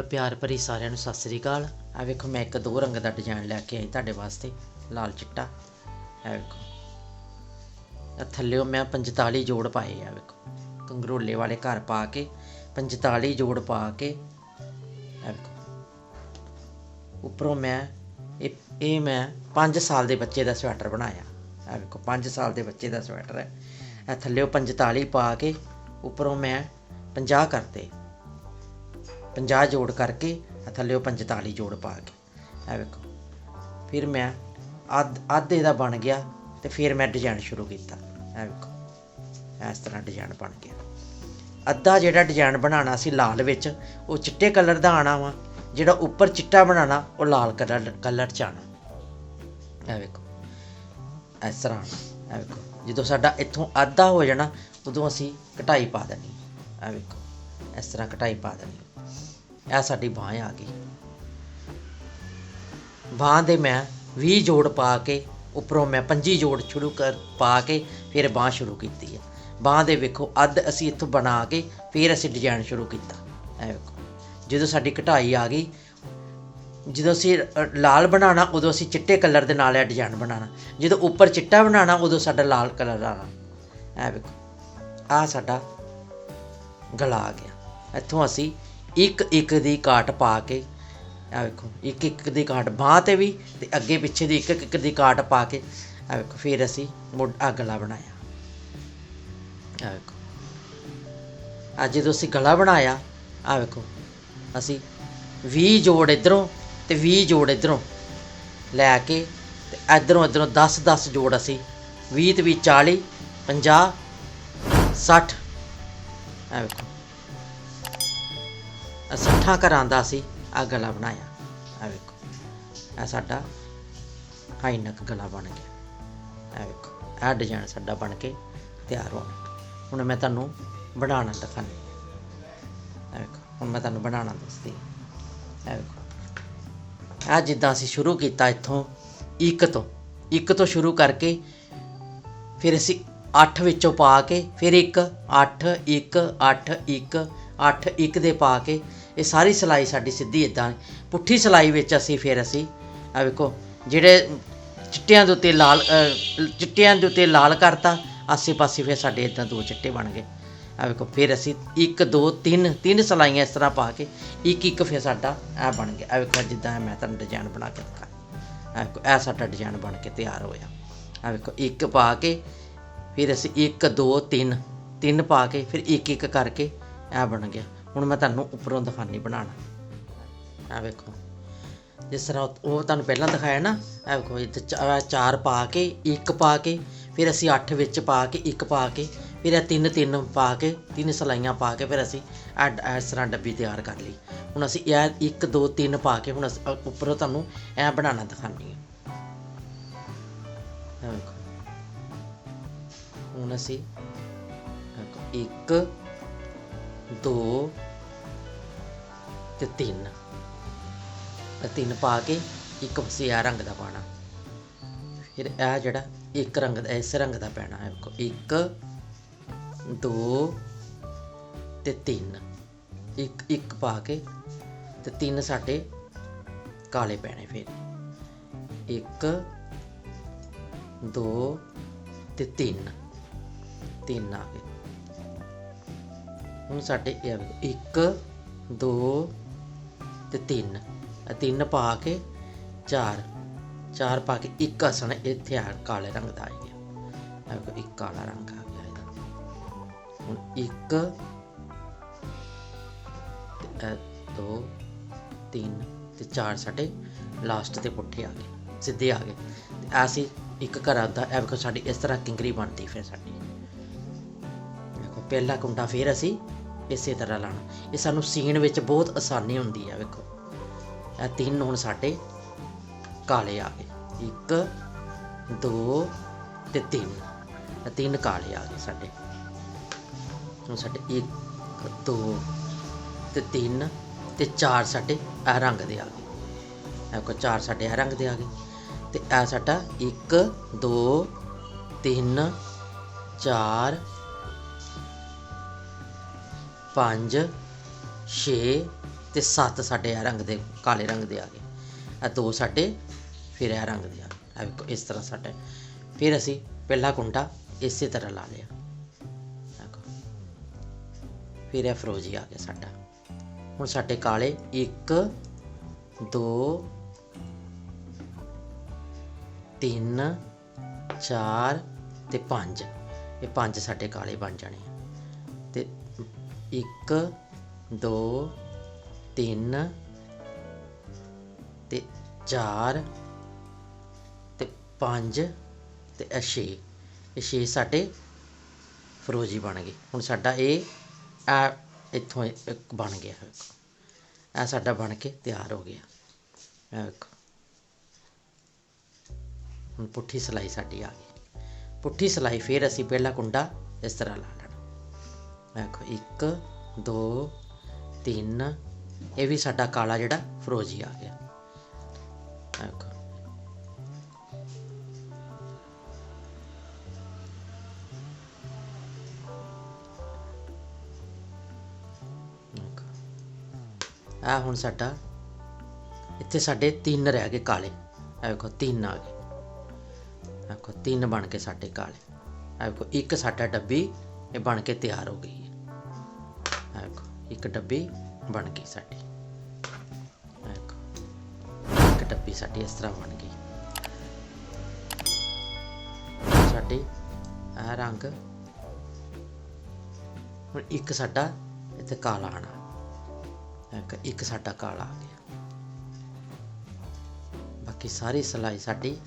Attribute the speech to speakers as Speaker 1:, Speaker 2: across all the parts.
Speaker 1: प्यार भरी सारिਆਂ ਨੂੰ सत श्री अकाल। आ वेखो मैं एक 2 रंग का डिजाइन लैके आई तुहाडे वास्ते, लाल चिट्टा। है वेखो थल्लिओ मैं 45 जोड़ पाए आ। वेखो कंगरोले वाले घर पा के 45 जोड़ पा के वेखो उपरों मैं मैं 5 साल के बच्चे का स्वेटर बनाया। है वेखो 5 साल के बच्चे का स्वेटर है। थल्लिओ 45 पा के उपरों मैं 50 करते, 50 जोड़ करके थल्ले 45 जोड़ पा के। है वेखो फिर मैं आधे का बन गया तो फिर मैं डिजाइन शुरू किया। है वेखो इस तरह डिजाइन बन गया। अद्धा जिहड़ा डिजाइन बनाना सी लाल विच वो चिट्टे कलर का आना वा, जिहड़ा उपर चिट्टा बनाना वो लाल कलर च आना। है वेखो इस तरह आना। है वेखो जो साडा इत्थों अद्धा हो जाना उदों असीं कटाई पा देनी। है वेखो इस तरह कटाई पा देनी। यह साडी बांह आ गई। बांह दे मैं 20 जोड़ पा के उपरों मैं 25 जोड़ शुरू कर पा के फिर बांह शुरू की है। बांह दे वेखो अद्ध असी इत्थों बना के फिर असी डिजाइन शुरू किया। है वेखो जो साडी कटाई आ गई, जो असी लाल बनाना उदों असी चिट्टे कलर के नाल डिजाइन बनाना, जो उपर चिट्टा बनाना उदों साडा लाल कलर आना। है वेखो आ साडा गला आ गया। इत्थों असी एक एक दी काट पा के, आ वेखो एक एक दी काट बांह ते भी ते अगे पिछे दी एक एक दी काट पा के। आ वेखो फिर असी आ गला बनाया। आ वेखो अज जो असी गला बनाया, आ वेखो असी 20 जोड़ इधरों ते 20 जोड़ इधरों लैके ते इधरों इधरों 10 जोड़ असी 20 ते 20 40 50 60। आ वेखो 60 घरां दा असी आ गला बनाया। आ वेखो आ साडा हाई नक गला बन गया। आ वेखो आ डिजाइन साडा बन के तैयार होना। हुण मैं तुहानूं बनाना दिखानी। आ वेखो हुण मैं तुहानूं बनाना दसदी। आ वेखो आ जिद्दां असी शुरू कीता इत्थों एक तो शुरू करके फिर असी 8 विचों पा के फिर 1 8 1 8 1 8 1 दे पा के ये सारी सिलाई साडी सीधी इदां पुट्ठी सिलाई विच असी फिर असी आ वेखो जिहड़े चिट्टियां दे उत्ते लाल करता आसे पासे फिर साडे इदां 2 चिट्टे बन गए। आ वेखो फिर असी 1 2 3 सिलाइयां इस तरह पा के एक फिर साडा आ बन गया। आ वेखो जिद्दां मैं तुहानूं डिजाइन बना के दिखा। आ वेखो ए साडा डिजाइन बन के तैयार होया। आ वेखो 1 पा के फिर असी 1 2 3 पा के फिर एक एक करके आ बन गया। हुण मैं तुहानूं उपरों दिखानी बनाना। आ वेखो जिस तरह वो तुहानूं पहलां दिखाया ना। आ वेखो 4 पा के 1 पा के फिर असी 8 विच पा के 1 पा के फिर 3 पा के 3 सिलाइयां पा के फिर असी इस तरह डब्बी तैयार कर ली। हुण असी 1 2 3 पा के हुण उपरों तुहानूं ऐ बनाना दिखानी है। वेखो हुण असी 1 2 ते 3 पा के एक असी आ रंग का पाना। फिर आ जड़ा एक रंग इस रंग का पैना है। 1 2 ते 3 एक पा के ते 3 साडे काले पैने। फिर 1 2 ते 3 आ गए। हुण साडे 1 2 ते 3 पा के 4 पा के एक आसन इत्थे काले रंग का आ गया। एक काला रंग आ गया इहदा। हुण 1 2 3 ते 4 साडे लास्ट ते पुट्ठे आ गए, सीधे आ गए। असी एक घरा दा वेखो साडी इस तरह किंगरी बनती। फिर साडी देखो पहला कुंडा फिर असी इस तरह लाना। ये सानू सीन विच बहुत आसानी हुंदी है। वेखो ए 3 हुण साडे काले आ गए। 1 2 ते 3 काले आ गए साडे। हुण साडे 1 2 ते 3 ते 4 साडे आ रंग दे आ गए। देखो 4 साडे आ रंग दे आ गए ते आ साडा 1 2 3 4 5 6 ਤੇ 7 ਸਾਡੇ ਆ ਰੰਗ ਦੇ ਕਾਲੇ ਰੰਗ ਦੇ ਆ ਗਏ, ਆ 2 ਸਾਡੇ ਫਿਰ ਇਹ ਰੰਗ ਦੇ ਆ ਗਏ। ਆ ਵੇਖੋ ਇਸ ਤਰ੍ਹਾਂ ਸਾਡੇ ਫਿਰ ਅਸੀਂ ਪਹਿਲਾ ਕੁੰਡਾ ਇਸੇ ਤਰ੍ਹਾਂ ਲਾ ਲਿਆ, ਦੇਖੋ ਫਿਰ ਇਹ ਫਰੋਜੀ ਆ ਗਿਆ ਸਾਡਾ। ਹੁਣ ਸਾਡੇ ਕਾਲੇ 1 2 3 4 ਤੇ 5, ਇਹ 5 ਸਾਡੇ ਕਾਲੇ ਬਣ ਜਾਣੇ ਆ। ਤੇ 1 2 3 ਤੇ 4 ਤੇ 5 ਤੇ 6, ਇਹ 6 ਸਾਡੇ ਫਰੋਜੀ ਬਣ ਗਏ। ਹੁਣ ਸਾਡਾ ਇਹ ਇੱਥੋਂ ਇੱਕ ਬਣ ਗਿਆ, ਵੇਖੋ ਇਹ ਸਾਡਾ ਬਣ ਕੇ ਤਿਆਰ ਹੋ ਗਿਆ। ਇਹ ਵੇਖੋ ਹੁਣ ਪੁੱਠੀ ਸਿਲਾਈ ਸਾਡੀ ਆ ਗਈ। ਪੁੱਠੀ ਸਿਲਾਈ ਫਿਰ ਅਸੀਂ ਪਹਿਲਾ ਕੁੰਡਾ ਇਸ ਤਰ੍ਹਾਂ ਲਾ ਲੈਣਾ, ਵੇਖੋ 1 2 3, ਇਹ ਵੀ ਸਾਡਾ ਕਾਲਾ ਜਿਹੜਾ ਫਰੋਜੀ ਆ ਗਿਆ। ਵੇਖੋ ਆ ਹੁਣ ਸਾਡਾ ਇੱਥੇ ਸਾਡੇ 3 ਰਹਿ ਗਏ ਕਾਲੇ, ਇਹ ਵੇਖੋ 3 ਆ ਗਏ, ਵੇਖੋ 3 ਬਣ ਕੇ ਸਾਡੇ ਕਾਲੇ। ਇਹ ਵੇਖੋ ਇੱਕ ਸਾਡਾ ਡੱਬੀ ਇਹ ਬਣ ਕੇ ਤਿਆਰ ਹੋ ਗਈ ਹੈ। ਇਹ ਵੇਖੋ ਇੱਕ ਡੱਬੀ ਬਣ ਗਈ ਸਾਡੀ, ਵੇਖੋ ਇੱਕ ਡੱਬੀ ਸਾਡੀ ਇਸ ਤਰ੍ਹਾਂ ਬਣ ਗਈ ਸਾਡੀ। ਇਹ ਰੰਗ ਹੁਣ ਇੱਕ ਸਾਡਾ ਇੱਥੇ ਕਾਲਾ ਆਣਾ, ਇੱਕ ਸਾਡਾ ਕਾਲਾ ਆ ਗਿਆ। ਬਾਕੀ ਸਾਰੀ ਸਿਲਾਈ ਸਾਡੀ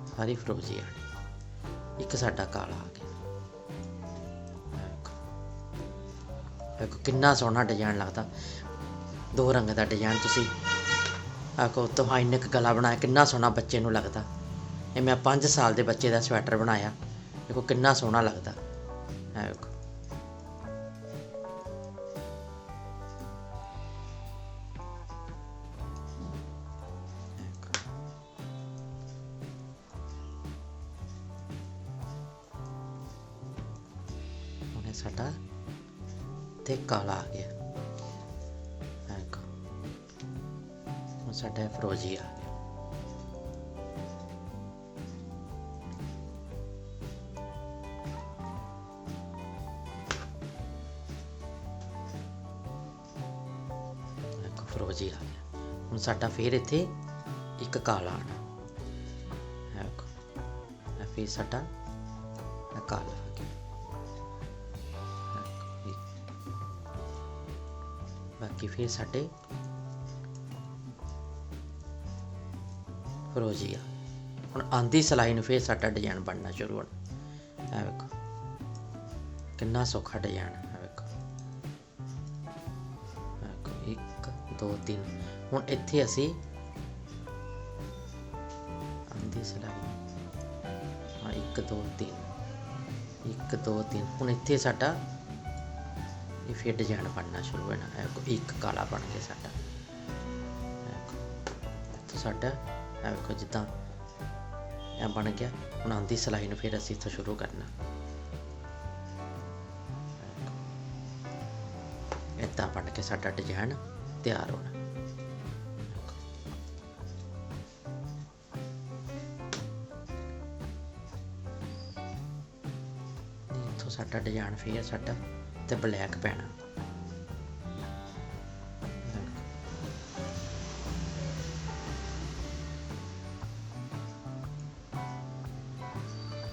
Speaker 1: ਸਾਰੀ ਫਰੋਜੀ ਆਣੀ, ਇੱਕ ਸਾਡਾ ਕਾਲਾ ਆ ਗਿਆ। ਵੇਖੋ ਕਿੰਨਾ ਸੋਹਣਾ ਡਿਜ਼ਾਈਨ ਲੱਗਦਾ, 2 ਰੰਗ ਦਾ ਡਿਜ਼ਾਈਨ। ਤੁਸੀਂ ਆਖੋ ਤੋਂ ਹਾਈਨੈਕ ਗਲਾ ਬਣਾਇਆ, ਕਿੰਨਾ ਸੋਹਣਾ ਬੱਚੇ ਨੂੰ ਲੱਗਦਾ। ਇਹ ਮੈਂ 5 ਸਾਲ ਦੇ ਬੱਚੇ ਦਾ ਸਵੈਟਰ ਬਣਾਇਆ, ਦੇਖੋ ਕਿੰਨਾ ਸੋਹਣਾ ਲੱਗਦਾ। ਇਹ ਵੇਖੋ ਸਾਡਾ ਤੇ ਕਾਲਾ ਆ ਗਿਆ, ਦੇਖੋ ਹੁਣ ਸਾਡਾ ਫਰੋਜੀ ਆ ਗਿਆ। ਦੇਖੋ ਫਰੋਜੀ ਆ ਗਿਆ। ਹੁਣ ਸਾਡਾ ਫਿਰ ਇੱਥੇ ਇੱਕ ਕਾਲਾ ਆਣਾ, ਦੇਖੋ ਫਿਰ ਸਾਡਾ ਕਾਲਾ। ਬਾਕੀ ਫਿਰ ਸਾਡੇ ਫਰੋਜੀ ਆ। ਹੁਣ ਆਂਦੀ ਸਿਲਾਈ ਨੂੰ ਫਿਰ ਸਾਡਾ ਡਿਜ਼ਾਈਨ ਬਣਨਾ ਸ਼ੁਰੂ ਹੋਣਾ। ਇਹ ਵੇਖੋ ਕਿੰਨਾ ਸੌਖਾ ਡਿਜ਼ਾਈਨ ਹੈ, ਵੇਖੋ 1 2 3। ਹੁਣ ਇੱਥੇ ਅਸੀਂ ਆਂਦੀ ਸਿਲਾਈ 1 2 3 1 2 3। ਹੁਣ ਇੱਥੇ ਸਾਡਾ ਇਹ ਫਿਰ ਡਿਜ਼ਾਈਨ ਬਣਨਾ ਸ਼ੁਰੂ ਹੋਣਾ। ਇੱਕ ਕਾਲਾ ਬਣ ਗਿਆ ਸਾਡਾ, ਇੱਥੋਂ ਸਾਡਾ ਇਹ ਵੇਖੋ ਜਿੱਦਾਂ ਇਹ ਬਣ ਗਿਆ। ਹੁਣ ਆਂਦੀ ਸਿਲਾਈ ਨੂੰ ਫਿਰ ਅਸੀਂ ਇੱਥੋਂ ਸ਼ੁਰੂ ਕਰਨਾ, ਇੱਦਾਂ ਬਣ ਕੇ ਸਾਡਾ ਡਿਜ਼ਾਈਨ ਤਿਆਰ ਹੋਣਾ। ਇੱਥੋਂ ਸਾਡਾ ਡਿਜ਼ਾਈਨ ਫਿਰ ਸਾਡਾ ਤੇ ਬਲੈਕ ਪੈਣਾ।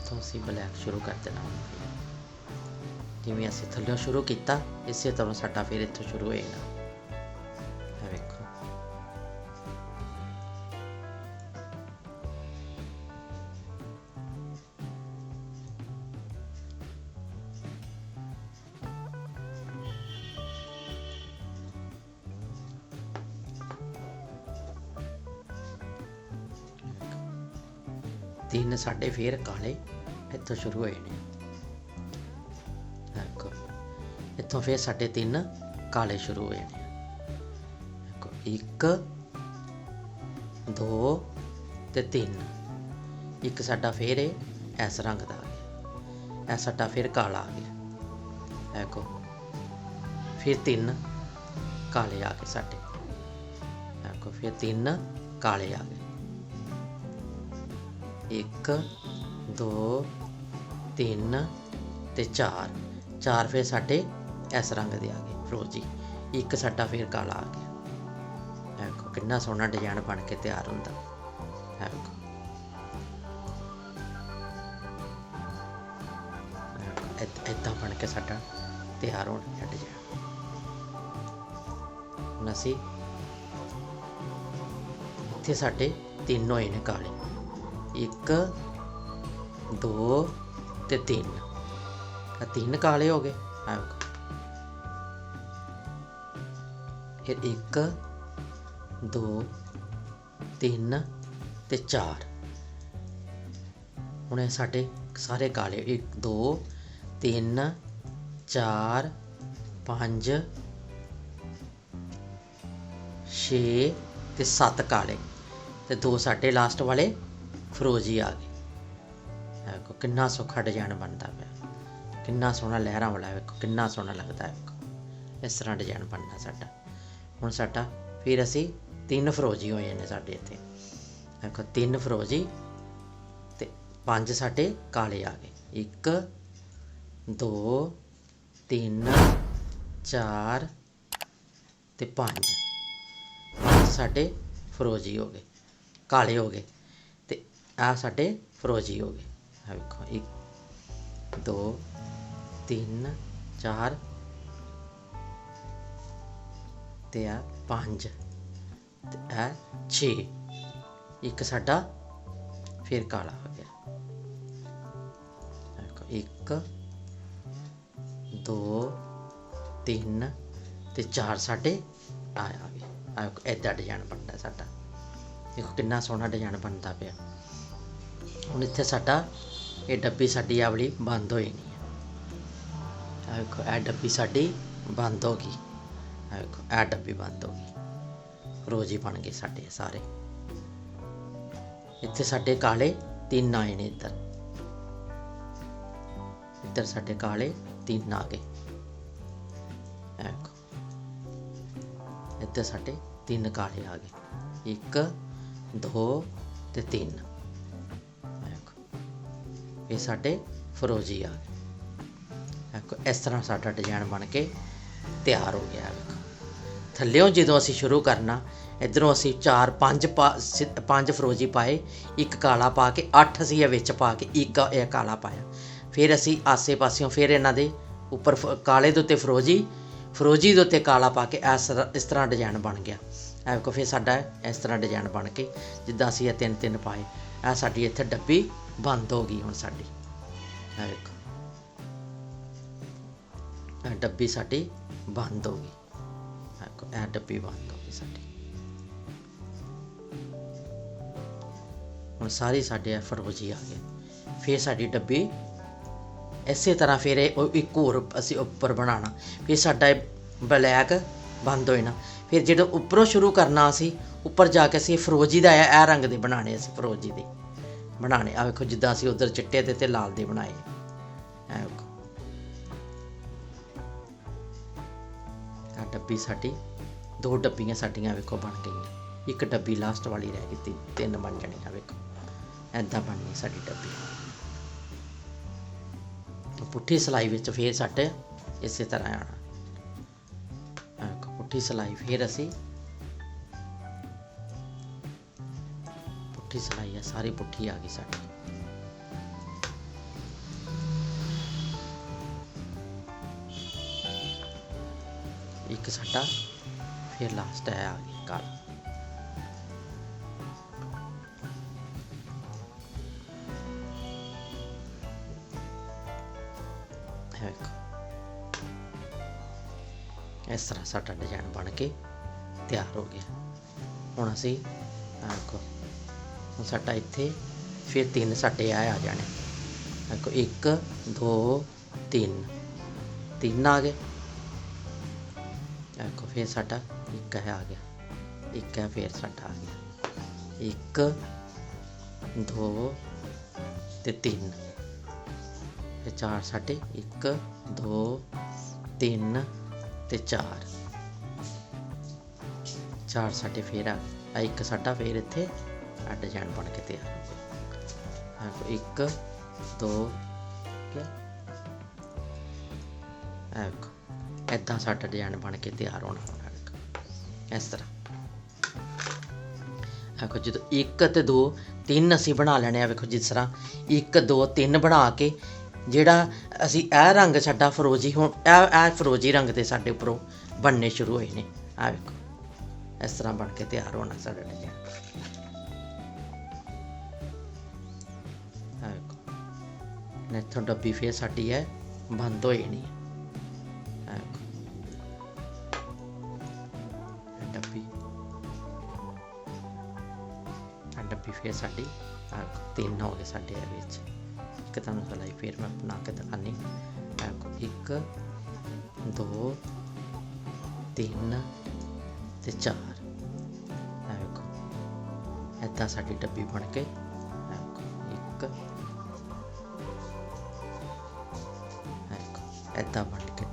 Speaker 1: तो ਅਸੀਂ ਬਲੈਕ ਸ਼ੁਰੂ ਕਰ ਦੇਣਾ। ਜਿਵੇਂ ਅਸੀਂ ਥੱਲੇ ਸ਼ੁਰੂ ਕੀਤਾ ਇਸੇ ਤਰ੍ਹਾਂ ਸਾਡਾ ਫਿਰ ਇੱਥੋਂ ਸ਼ੁਰੂ ਹੋਏਗਾ। ਇਹ ਵੇਖੋ तीन साढ़े फिर काले इतों शुरू होए ने। देखो इतों फिर साढ़े 3 काले शुरू होए ने। देखो 1 2 ते 3 एक साडा फिर इस रंग का आ गया, यह साडा फिर काला आ गया। देखो फिर 3 काले आ गए साडे, देखो फिर 3 काले आ गए, 1 2 3 ते 4 फिर साडे इस रंग दे आ गए फिरोजी, 1 साडा फिर काला आ गया। देखो कितना सोहना डिजाइन बन के तैयार होंदा। देखो इदां बन के साडा तैयार होना है डिजाइन। हुण असीं इत्थे साडे 3 होए ने काले, 1 2 ते 3, 3 काले हो गए। फिर 1 2 3 ते 4, हुण साडे सारे काले 1 2 3 4 5 6 ते 7 काले ते 2 साडे लास्ट वाले फिरोजी आ गए। देखो कितना सौखा डिजाइन बनता पाया, कितना सोहना लहरां वाला, देखो कितना सोहना लगता है। देखो इस तरह डिजाइन बनना साडा। हुण साडा फिर असी 3 फिरोजी होए ने साडे इत्थे। देखो 3 फिरोजी ते 5 साडे काले आ गए, 1 2 3 4 ते 5 साडे फिरोजी हो गए, काले हो गए ते आ साडे फिरोजी हो गए। देखो 1 2 3 4 ते 5 ते 6, 1 साडा फिर काला हो गया। देखो 1 2 3 ते 4 साडे आ गए। इदा डिजाइन बनता साडा। देखो कितना सोहना डिजाइन बनता पाया। हुण इत्थे साडा ये डब्बी साडी आ वाली बंद हो जानी है। देखो यह डब्बी साडी बंद हो गई। देखो यह डब्बी बंद हो गई, फिरोजी बन गए साडे सारे। इत्थे साडे काले 3 आए ने, इधर साडे काले 3 आ गए। देखो इधर साडे 3 काले आ गए, 1 2 ते 3। देखो ये साडे फिरोजी आ गए। देखो इस तरह साडा डिजाइन बन के तैयार हो गया। देखो थल्लियों जो असी शुरू करना, इधरों असी 4 5 फिरोजी पाए, 1 काला पा के 8 असी विच पा के 1 काला पाया। फिर असी आसे पासियों फिर इन्हां दे उपर काले दे उत्ते फिरोजी, फिरोजी दे उत्ते काला पा के इस तरह डिजाइन बन गया। देखो फिर साडा इस तरह डिजाइन बन के जिद्दां असी 3 पाए, आ साडी इत्थे डब्बी बंद हो गई। हुण साडी देखो डब्बी साडी बंद हो गई। देखो यह डब्बी बंद हो गई साडी। हुण सारी साडे फिरोजी आ गए। फिर साडी डब्बी इसे तरह फिर एक होर असी उपर बनाना, फिर साडा ब्लैक बंद हो जाना। फिर जो उपरों शुरू करना असी उपर जाके असी फिरोजी का ए रंग दे बनाने, असी फिरोजी दे बनाने। आ देखो जिद्दां असी उधर चिट्टे दे ते लाल दे बनाए। देखो डब्बी साडी 2 डब्बियां साडियां वेखो बन गई। एक डब्बी लास्ट वाली रह गई, 3 बन जानियां। वेखो ऐदां बननी साडी डब्बी। पुट्ठी सिलाई विच फिर साडे इस तरह आना। पुट्ठी सिलाई फिर असी पुट्ठी सिलाई है, सारी पुट्ठी आ गई साडी। एक साडा फिर लास्ट है आ गया काला। इस तरह साडा डिजाइन बन के तैयार हो गया। हुण असी देखो हुण साडा इत्थे फिर 3 साडे आ जाने। देखो 1 2 3 आ गए। देखो फिर साडा 1 है आ गया, 1 है फिर साडा आ गया, 1 2 ते 3 फिर 4 साडे 1 2 3 ਤੇ 4 4 ਸਾਡੇ ਫੇਰ ਆ ਇੱਕ ਸਾਡਾ ਫੇਰ ਇੱਥੇ ਆ ਡਿਜ਼ਾਈਨ ਬਣ ਕੇ ਤਿਆਰ ਹੋ ਗਿਆ। 1 2 ਇੱਦਾਂ ਸਾਡਾ ਡਿਜ਼ਾਈਨ ਬਣ ਕੇ ਤਿਆਰ ਹੋਣਾ ਇਸ ਤਰ੍ਹਾਂ। ਦੇਖੋ ਜਦੋਂ 1 ਤੇ 2 3 ਅਸੀਂ ਬਣਾ ਲੈਣੇ ਆ। ਵੇਖੋ ਜਿਸ ਤਰ੍ਹਾਂ 1 2 3 ਬਣਾ ਕੇ ਜਿਹੜਾ ਅਸੀਂ ਇਹ ਰੰਗ ਸਾਡਾ ਫਰੋਜੀ, ਹੁਣ ਇਹ ਫਰੋਜੀ ਰੰਗ ਦੇ ਸਾਡੇ ਉੱਪਰੋਂ ਬਣਨੇ ਸ਼ੁਰੂ ਹੋਏ ਨੇ। ਆ ਵੇਖੋ ਇਸ ਤਰ੍ਹਾਂ ਬਣ ਕੇ ਤਿਆਰ ਹੋਣਾ ਸਾਡਾ ਡਿਜ਼ਾਈਨ। ਆ ਵੇਖੋ ਇੱਥੋਂ ਡੱਬੀ ਫੇਰ ਸਾਡੀ ਹੈ ਬੰਦ ਹੋ ਜਾਣੀ ਹੈ। ਡੱਬੀ ਫੇਰ ਸਾਡੀ 3 ਹੋ ਗਏ ਸਾਡੇ ਵਿੱਚ। ਇੱਕ ਤੁਹਾਨੂੰ ਸਲਾਈ ਫੇਰ ਮੈਂ ਬਣਾ ਕੇ ਦਿਖਾਨੀ। 1 2 3 ਤੇ 4 ਵੇਖੋ ਇੱਦਾਂ ਸਾਡੀ ਡੱਬੀ ਬਣ ਕੇ 1 ਇੱਦਾਂ ਬਣ ਕੇ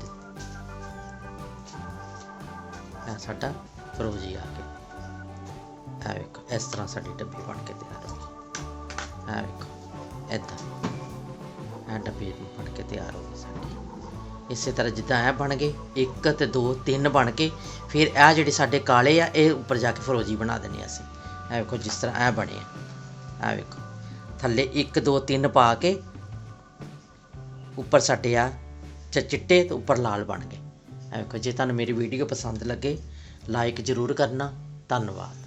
Speaker 1: ਇਹ ਸਾਡਾ ਫਰੋਜੀ ਆ ਗਿਆ। ਇਹ ਵੇਖੋ ਇਸ ਤਰ੍ਹਾਂ ਸਾਡੀ ਡੱਬੀ ਬਣ ਕੇ ਤਿਆਰ ਹੋ ਗਈ। ਇਹ ਵੇਖੋ ਇੱਦਾਂ ਇਹ ਡੱਬੀ ਬਣ ਕੇ ਤਿਆਰ ਹੋ ਗਈ ਸਾਡੀ। ਇਸੇ ਤਰ੍ਹਾਂ ਜਿੱਦਾਂ ਇਹ ਬਣ ਗਏ 1 ਤੇ 2 3 ਬਣ ਕੇ ਫਿਰ ਇਹ ਜਿਹੜੇ ਸਾਡੇ ਕਾਲੇ ਆ ਇਹ ਉੱਪਰ ਜਾ ਕੇ ਫਰੋਜੀ ਬਣਾ ਦੇਣੇ ਅਸੀਂ। ਇਹ ਵੇਖੋ ਜਿਸ ਤਰ੍ਹਾਂ ਇਹ ਬਣੇ ਆ। ਇਹ ਵੇਖੋ ਥੱਲੇ 1 2 3 ਪਾ ਕੇ ਉੱਪਰ ਸਾਡੇ ਆ ਚਿੱਟੇ ਤੇ ਉੱਪਰ ਲਾਲ ਬਣ ਗਏ। ਇਹ ਵੇਖੋ ਜੇ ਤੁਹਾਨੂੰ ਮੇਰੀ ਵੀਡੀਓ ਪਸੰਦ ਲੱਗੇ ਲਾਈਕ ਜ਼ਰੂਰ ਕਰਨਾ। ਧੰਨਵਾਦ।